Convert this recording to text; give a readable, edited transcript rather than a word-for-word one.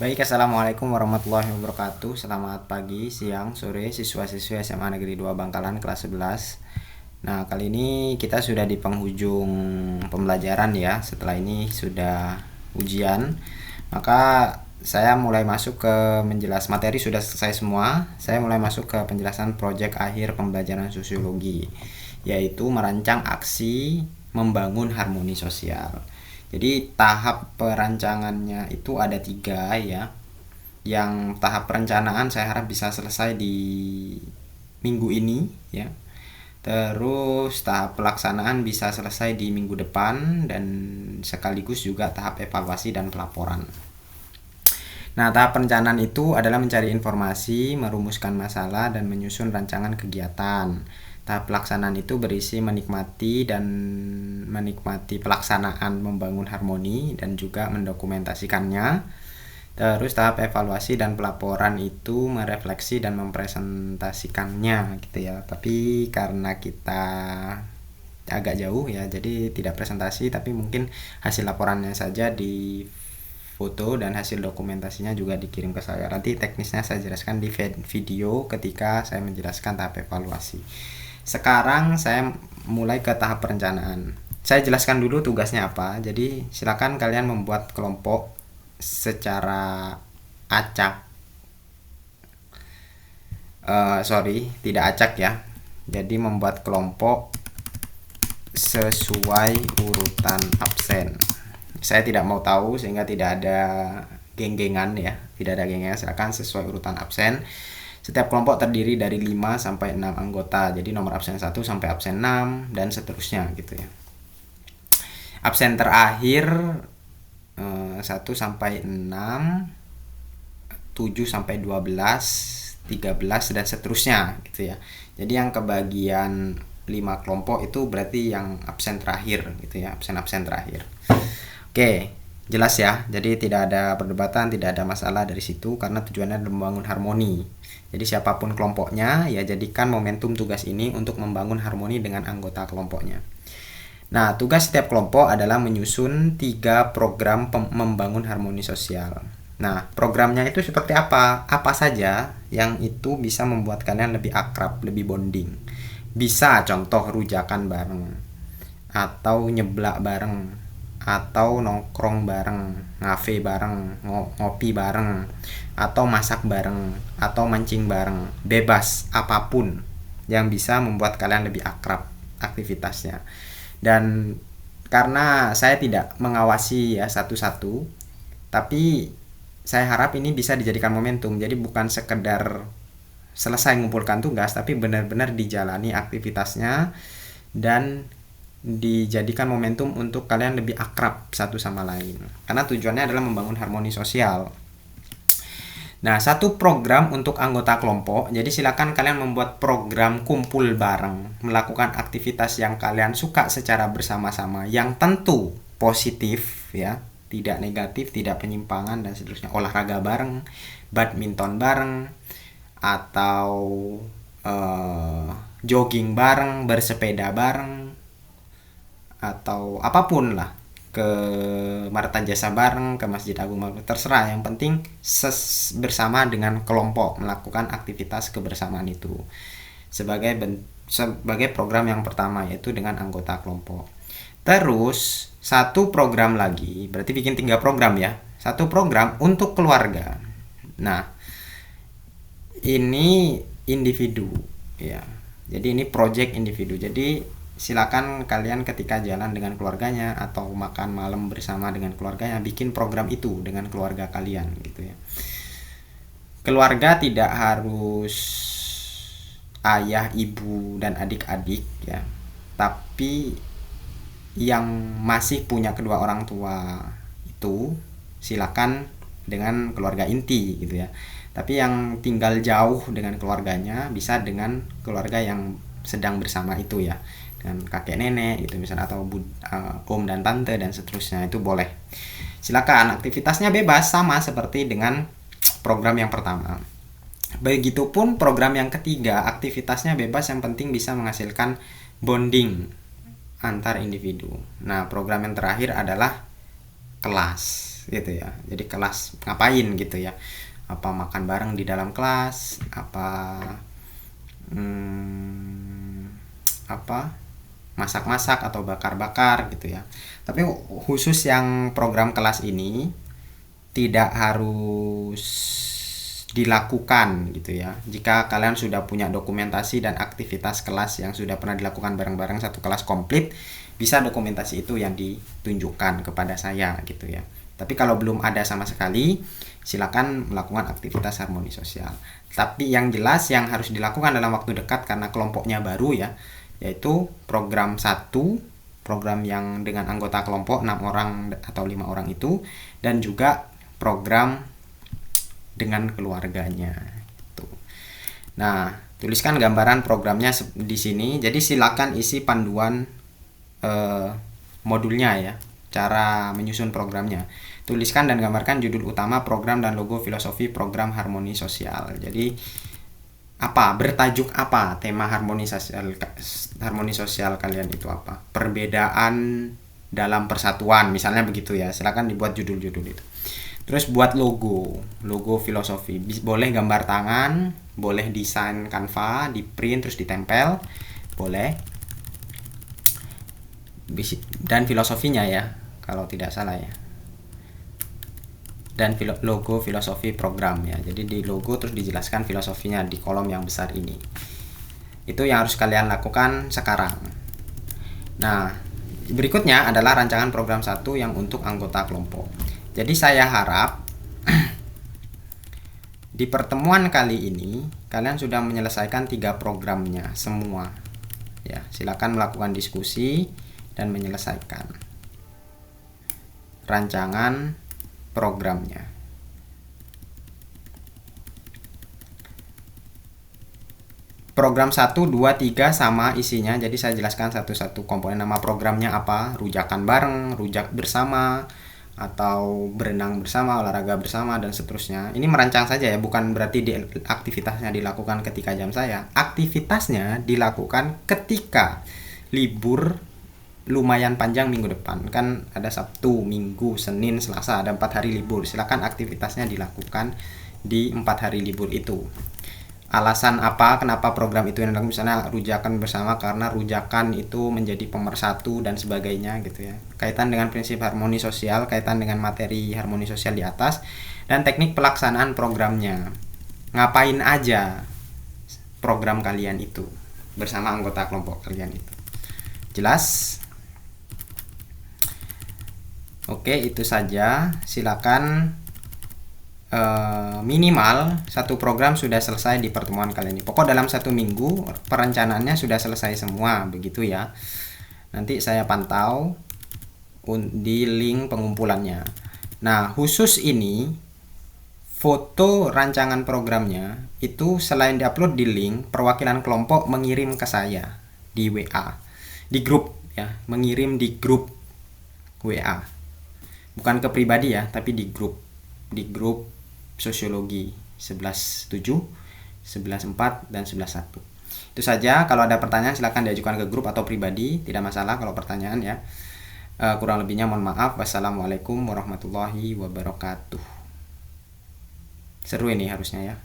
Baik, Assalamualaikum warahmatullahi wabarakatuh. Selamat pagi, siang, sore, siswa-siswi SMA Negeri 2 Bangkalan kelas 11. Nah, kali ini kita sudah di penghujung pembelajaran ya. Setelah ini sudah ujian. Maka saya mulai masuk ke menjelas materi sudah selesai semua. Saya mulai masuk ke penjelasan proyek akhir pembelajaran sosiologi, yaitu merancang aksi membangun harmoni sosial. Jadi tahap perancangannya itu ada 3 ya. Yang tahap perencanaan saya harap bisa selesai di minggu ini ya. Terus tahap pelaksanaan bisa selesai di minggu depan dan sekaligus juga tahap evaluasi dan pelaporan. Nah, tahap perencanaan itu adalah mencari informasi, merumuskan masalah, dan menyusun rancangan kegiatan. Tahap pelaksanaan itu berisi menikmati pelaksanaan membangun harmoni dan juga mendokumentasikannya. Terus tahap evaluasi dan pelaporan itu merefleksi dan mempresentasikannya gitu ya. Tapi karena kita agak jauh ya, jadi tidak presentasi tapi mungkin hasil laporannya saja di foto dan hasil dokumentasinya juga dikirim ke saya. Nanti teknisnya saya jelaskan di video ketika saya menjelaskan tahap evaluasi. Sekarang saya mulai ke tahap perencanaan. Saya jelaskan dulu tugasnya apa. Jadi silakan kalian membuat kelompok secara acak. Tidak acak ya. Jadi membuat kelompok sesuai urutan absen. Saya tidak mau tahu sehingga tidak ada geng-gengan ya. Tidak ada gengnya, silakan sesuai urutan absen. Setiap kelompok terdiri dari 5 sampai 6 anggota. Jadi nomor absen 1 sampai absen 6 dan seterusnya gitu ya. Absen terakhir 1 sampai 6, 7 sampai 12, 13 dan seterusnya gitu ya. Jadi yang kebagian 5 kelompok itu berarti yang absen terakhir gitu ya, absen-absen terakhir. Oke, jelas ya. Jadi tidak ada perdebatan, tidak ada masalah dari situ karena tujuannya adalah membangun harmoni. Jadi siapapun kelompoknya, ya jadikan momentum tugas ini untuk membangun harmoni dengan anggota kelompoknya. Nah, tugas setiap kelompok adalah menyusun 3 program membangun harmoni sosial. Nah, programnya itu seperti apa? Apa saja yang itu bisa membuat kalian lebih akrab, lebih bonding. Bisa contoh rujakan bareng, atau nyeblak bareng, atau nongkrong bareng, ngafe bareng, ngopi bareng, atau masak bareng, atau mancing bareng. Bebas apapun yang bisa membuat kalian lebih akrab aktivitasnya. Dan karena saya tidak mengawasi ya satu-satu, tapi saya harap ini bisa dijadikan momentum. Jadi bukan sekedar selesai mengumpulkan tugas, tapi benar-benar dijalani aktivitasnya dan dijadikan momentum untuk kalian lebih akrab satu sama lain. Karena tujuannya adalah membangun harmoni sosial. Nah, satu program untuk anggota kelompok. Jadi silakan kalian membuat program kumpul bareng, melakukan aktivitas yang kalian suka secara bersama-sama, yang tentu positif ya, tidak negatif, tidak penyimpangan dan seterusnya. Olahraga bareng, badminton bareng, atau jogging bareng, bersepeda bareng, atau apapun lah, ke Marta Jasa bareng, ke Masjid Agung bareng, terserah. Yang penting bersama dengan kelompok melakukan aktivitas kebersamaan itu sebagai program yang pertama, yaitu dengan anggota kelompok. Terus satu program lagi, berarti bikin 3 program ya. Satu program untuk keluarga. Nah, ini individu ya. Jadi ini project individu. Jadi silakan kalian ketika jalan dengan keluarganya atau makan malam bersama dengan keluarganya, bikin program itu dengan keluarga kalian gitu ya. Keluarga tidak harus ayah, ibu, dan adik-adik ya. Tapi yang masih punya kedua orang tua itu silakan dengan keluarga inti gitu ya. Tapi yang tinggal jauh dengan keluarganya bisa dengan keluarga yang sedang bersama itu ya, dengan kakek nenek gitu misalnya, atau om dan tante dan seterusnya, itu boleh. Silakan, aktivitasnya bebas sama seperti dengan program yang pertama. Begitupun program yang ketiga, aktivitasnya bebas, yang penting bisa menghasilkan bonding antar individu. Nah, program yang terakhir adalah kelas gitu ya. Jadi kelas ngapain gitu ya, apa makan bareng di dalam kelas, apa masak-masak atau bakar-bakar gitu ya. Tapi khusus yang program kelas ini tidak harus dilakukan gitu ya. Jika kalian sudah punya dokumentasi dan aktivitas kelas yang sudah pernah dilakukan bareng-bareng satu kelas komplit, bisa dokumentasi itu yang ditunjukkan kepada saya gitu ya. Tapi kalau belum ada sama sekali, silakan melakukan aktivitas harmoni sosial. Tapi yang jelas yang harus dilakukan dalam waktu dekat karena kelompoknya baru ya, yaitu program 1, program yang dengan anggota kelompok 6 orang atau 5 orang itu, dan juga program dengan keluarganya gitu. Nah, tuliskan gambaran programnya di sini. Jadi silakan isi panduan modulnya ya, cara menyusun programnya. Tuliskan dan gambarkan judul utama program dan logo filosofi program harmoni sosial. Jadi bertajuk apa tema harmoni sosial kalian itu apa? Perbedaan dalam persatuan, misalnya begitu ya. Silakan dibuat judul-judul itu. Terus buat logo filosofi. Boleh gambar tangan, boleh desain Canva, di print terus ditempel, boleh. Dan filosofinya ya, kalau tidak salah ya. Dan logo filosofi program ya. Jadi di logo terus dijelaskan filosofinya di kolom yang besar ini. Itu yang harus kalian lakukan sekarang. Nah, berikutnya adalah rancangan program 1 yang untuk anggota kelompok. Jadi saya harap di pertemuan kali ini kalian sudah menyelesaikan 3 programnya semua. Ya, silakan melakukan diskusi dan menyelesaikan rancangan programnya. Program 1, 2, 3 sama isinya. Jadi saya jelaskan satu-satu komponen. Nama programnya apa? Rujakan bareng, rujak bersama, atau berenang bersama, olahraga bersama, dan seterusnya. Ini merancang saja ya, bukan berarti aktivitasnya dilakukan ketika jam saya. Aktivitasnya dilakukan ketika libur lumayan panjang minggu depan. Kan ada Sabtu, Minggu, Senin, Selasa, ada 4 hari libur. Silakan aktivitasnya dilakukan di 4 hari libur itu. Alasan apa kenapa program itu yang dilakukan, misalnya rujakan bersama karena rujakan itu menjadi pemersatu dan sebagainya gitu ya. Kaitan dengan prinsip harmoni sosial, kaitan dengan materi harmoni sosial di atas, dan teknik pelaksanaan programnya. Ngapain aja program kalian itu bersama anggota kelompok kalian itu. Jelas? Oke, itu saja. Silakan minimal satu program sudah selesai di pertemuan kali ini. Pokok dalam 1 minggu perencanaannya sudah selesai semua, begitu ya. Nanti saya pantau di link pengumpulannya. Nah, khusus ini foto rancangan programnya itu selain diupload di link, perwakilan kelompok mengirim ke saya di WA, di grup ya, mengirim di grup WA. Bukan ke pribadi ya, tapi di grup sosiologi 11.7, 11.4, dan 11.1. Itu saja. Kalau ada pertanyaan silahkan diajukan ke grup atau pribadi, tidak masalah kalau pertanyaan ya. Kurang lebihnya mohon maaf. Wassalamualaikum warahmatullahi wabarakatuh. Seru ini harusnya ya.